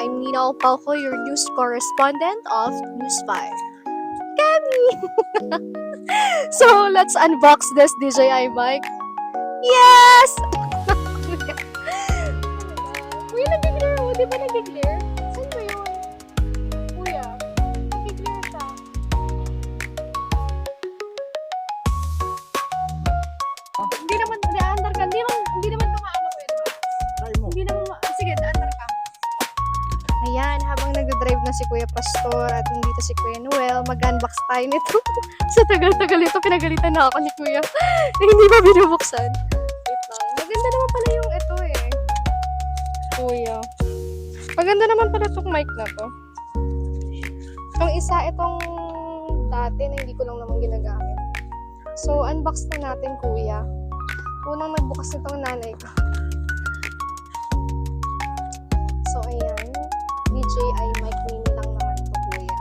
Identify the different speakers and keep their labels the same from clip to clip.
Speaker 1: I'm Nina Opalco, your news correspondent of News 5. Kami! So, let's unbox this DJI mic. Yes! Kuya, nag-glare mo. Di ba nag-glare? Saan ba yun? Kuya, nag-glare siya. Hindi naman, under ka. Hindi naman tumaano ko yun. Hindi naman, sige, under ka. Ayan, habang nagdadrive na si Kuya Pastor at nandito si Kuya Noel, mag-unbox tayo nito. Sa tagal-tagal ito, pinagalitan na ako ni Kuya. Hindi pa binubuksan. Wait lang. Maganda naman pala yung ito eh. Kuya. Maganda naman pala itong mic na to. Itong isa, itong dati na hindi ko lang naman ginagamit. So, unbox na natin, Kuya. Unang nagbukas nitong nanay ko. So, ayan. DJI mic mini lang naman ito, Kuya.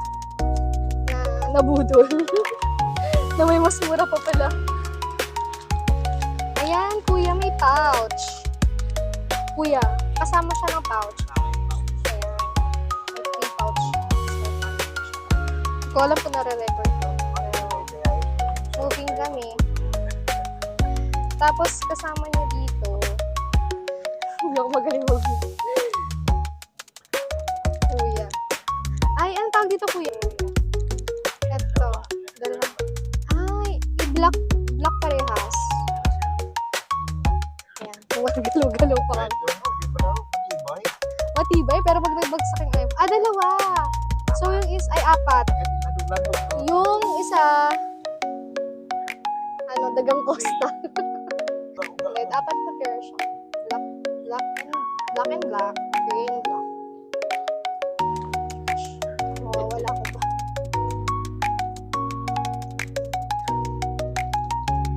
Speaker 1: Na nabudol. Na may mas mura pa pala. Ayan, Kuya, may pouch. Kuya, kasama siya ng pouch. Ayan. May free pouch. Hindi ko alam kung nare-record ko. Moving kami. Tapos, kasama niya dito. Hindi ako magaling mag-video. Kuya. Ay, anong tawag dito, Kuya? Ito. Dalawa. Ay, i-block parehas. Ayan. Galaw-galaw pa kami. Matibay, pero pag nagbagsak yung iPhone. Dalawa. So, yung is ay apat. Yung isa, dagang Costa. Ulit, apat na pair siya. Black and black. Green, black. Wala ko pa.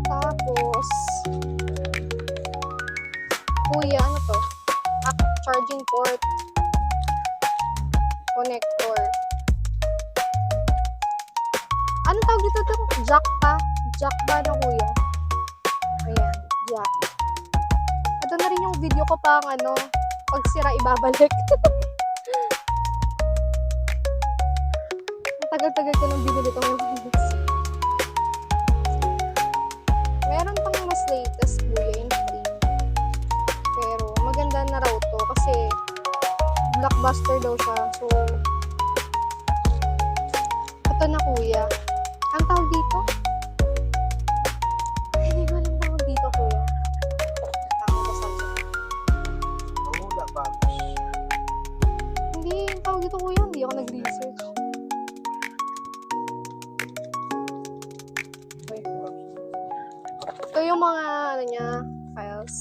Speaker 1: Tapos, Kuya, ano to? Charging port. Connector. Ano tawag dito to? Jack pa? Jack ba na, Kuya? Ayan, jack. Ito na rin yung video ko pang pag sira ibabalik. Tagal-tagal ko nang binili itong videos. Meron pang mas latest, Kuya, in free. Pero maganda na raw to kasi blockbuster daw siya. So, ito na, Kuya. Ang tawag dito? Ay, hindi ko alam tawag dito, Kuya. Hindi, ang tawag dito, Kuya. Hindi ako nag-research. Ito yung mga, files.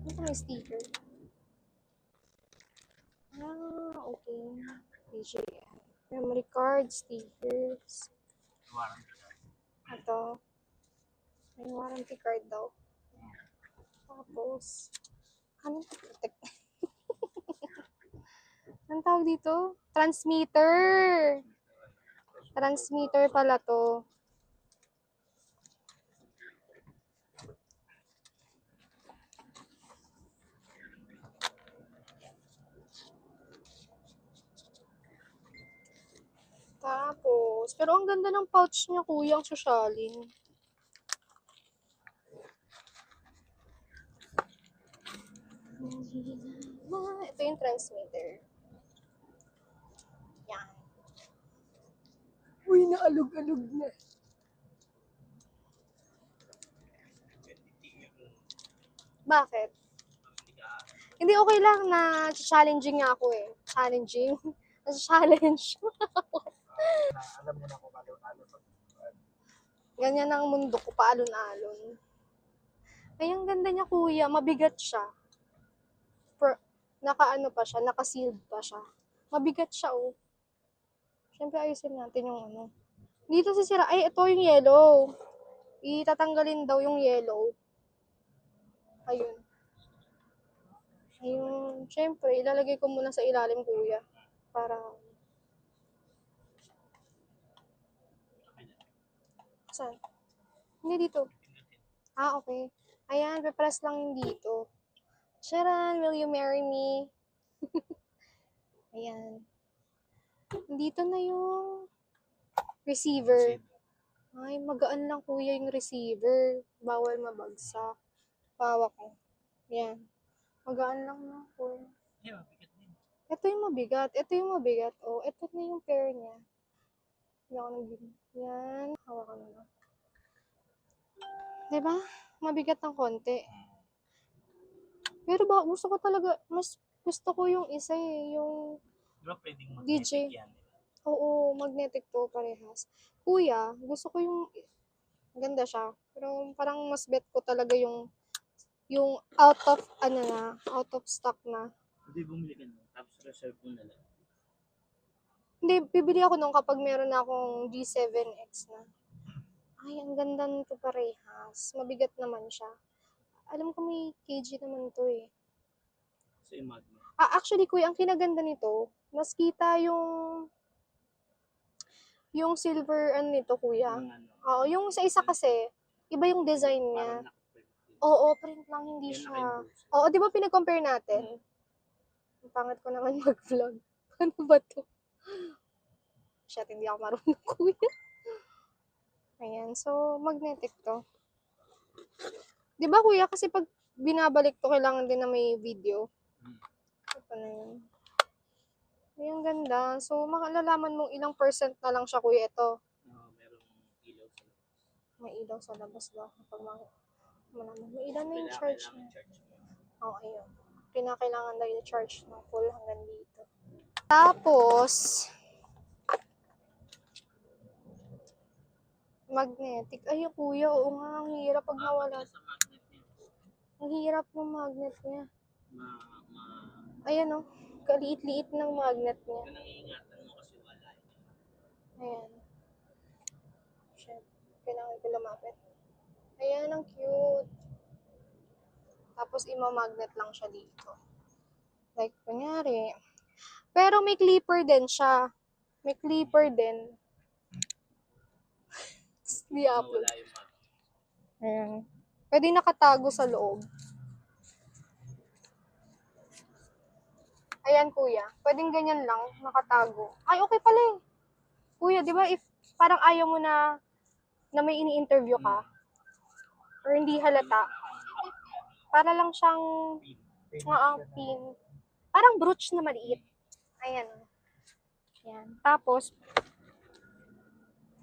Speaker 1: Ito may sticker. Okay. DJI. Memory card, stickers. Ito. May warranty card daw. Tapos, anong protect? Anong tawag dito? Transmitter! Transmitter pala to. Tapos, pero ang ganda ng pouch niya, Kuya, ang sosyalin. Ito yung transmitter. Yan. Uy, naalog-alog na. Bakit? Hindi, okay lang na challenging nga ako eh. Challenging? Challenge.
Speaker 2: Alam mo na kung alon-alon.
Speaker 1: Ganyan ang mundo ko, paalon-alon. Ay, ang ganda niya, Kuya. Mabigat siya. Pa siya, naka-sealed pa siya. Mabigat siya, oh. Siyempre, ayusin natin yung Dito sisira. Ay, ito yung yellow. Itatanggalin daw yung yellow. Ayun. Ayun. Siyempre, ilalagay ko muna sa ilalim, Kuya. Para saan? Hindi dito. Okay. Ayan, pe-press lang yung dito. Sharon, will you marry me? Ayan. Dito na yung receiver. Ay, magaan lang kuya yung receiver. Bawal mabagsak. Pawak ko. Ayan. Magaan lang na kuya.
Speaker 2: Yeah, mabigat din.
Speaker 1: Ito yung mabigat. Ito yung mabigat. Oh, ito na yung pair niya. Hindi ako nag- Yan. Hawakan mo na. Diba? Mabigat ng konti. Pero ba, gusto ko talaga, mas gusto ko yung isa eh, yung
Speaker 2: Diba pwedeng
Speaker 1: DJ.
Speaker 2: magnetic yan?
Speaker 1: Oo, magnetic to parehas. Kuya, gusto ko yung, ganda siya. Pero parang mas bet ko talaga yung out of, out of stock na.
Speaker 2: Hindi bumili ka nun, tapos reserve mo na lang.
Speaker 1: Hindi, bibili ako nung kapag meron na akong D7X na. Ay, ang ganda nito parehas. Mabigat naman siya. Alam ko may kg naman to eh.
Speaker 2: So yung magnet.
Speaker 1: Actually, kuya, ang kinaganda nito, mas kita yung silver nito, kuya.
Speaker 2: Yung ano,
Speaker 1: Oo, yung sa isa kasi, iba yung design niya.
Speaker 2: parang nakaprint din.
Speaker 1: Oo, print lang, hindi
Speaker 2: Yan
Speaker 1: siya.
Speaker 2: naka-endorse.
Speaker 1: Oo, di ba pinag-compare natin? Ang pangit ko naman mag-vlog. Ano ba to? Shit, hindi ako marunong, kuya. Ayan, so magnetic to. Di ba, kuya, kasi pag binabalik to, kailangan din na may video. Ito na yun. Ay, ang ganda. So, makalalaman mong ilang percent na lang siya, kuya, ito.
Speaker 2: Merong ilaw sa labas.
Speaker 1: May ilaw sa labas daw. Kapag malaman. May ilaw na yung
Speaker 2: Kailangan
Speaker 1: charge
Speaker 2: namin
Speaker 1: niya.
Speaker 2: charge mo.
Speaker 1: Oo, ayun. Kinakailangan daw yung charge ng full hanggang dito. Tapos, magnetic. Ay, kuya, oo nga. Ang hirap pag nawala.
Speaker 2: Sa magnet niya.
Speaker 1: Ang hirap ng magnet niya.
Speaker 2: Ma...
Speaker 1: Ayan, oh. Kaliit-liit ng magnet niya.
Speaker 2: Ito nang iingatan mo kasi wala.
Speaker 1: Ayan. Shit. Kailangan ko lumapit. Ayan, ang cute. Tapos, ima-magnet lang siya dito. Like, kunyari. Pero may clipper din siya. May clipper din. Hindi upload.
Speaker 2: Wala yung magnet.
Speaker 1: Ayan. Pwede nakatago sa loob. Ayan, kuya. Pwedeng ganyan lang, nakatago. Ay, okay pala eh. Kuya, di ba, if parang ayaw mo na may ini-interview ka, or hindi halata, para lang siyang pin. Parang brooch na maliit. Ayan. Ayan. Tapos,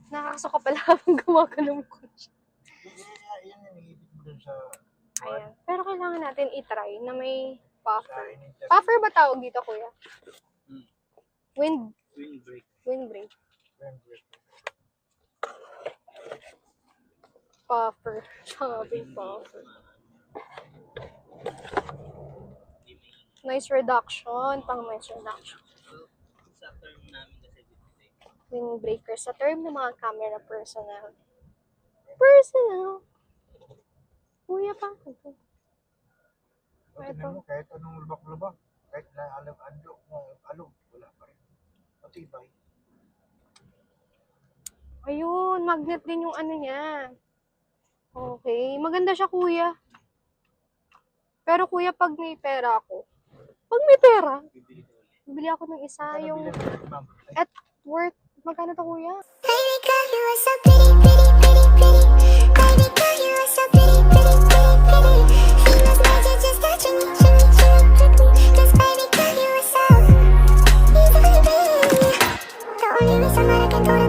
Speaker 1: nakakasuka pala habang gumagano'n ko siya.
Speaker 2: Yan yung ibig mo dun sa...
Speaker 1: Ayan. Pero kailangan natin i-try na may puffer.
Speaker 2: Sa
Speaker 1: Puffer ba tawag dito, kuya?
Speaker 2: windbreak.
Speaker 1: Windbreak. Puffer. Sabi puffer. Noise reduction. Pang noise reduction.
Speaker 2: Sa term namin kasi windbreak.
Speaker 1: Windbreaker. Sa term ng mga camera personnel. Personal. Kuya pa. Ito.
Speaker 2: Tingnan mo, kahit anong lubak-lubak, kahit na alo, wala pa rin. Matibay.
Speaker 1: Ayun. Magnet din yung ano niya. Okay. Maganda siya, kuya. Pero kuya, pag may pera ako. Pag may pera,
Speaker 2: Bibili ko ulit.
Speaker 1: bibili ako ng isa.
Speaker 2: Ano
Speaker 1: Yung
Speaker 2: bilhin mo, ma'am?
Speaker 1: at worth. Magkano to, kuya?
Speaker 3: Baby girl, you are so pretty, pretty, pretty, pretty. Baby girl, you are so pretty, pretty, pretty, pretty. Feelings made you just touch me, shimmy, shimmy, quickly. 'Cause baby girl, you are so easily, baby. The only reason that I can go to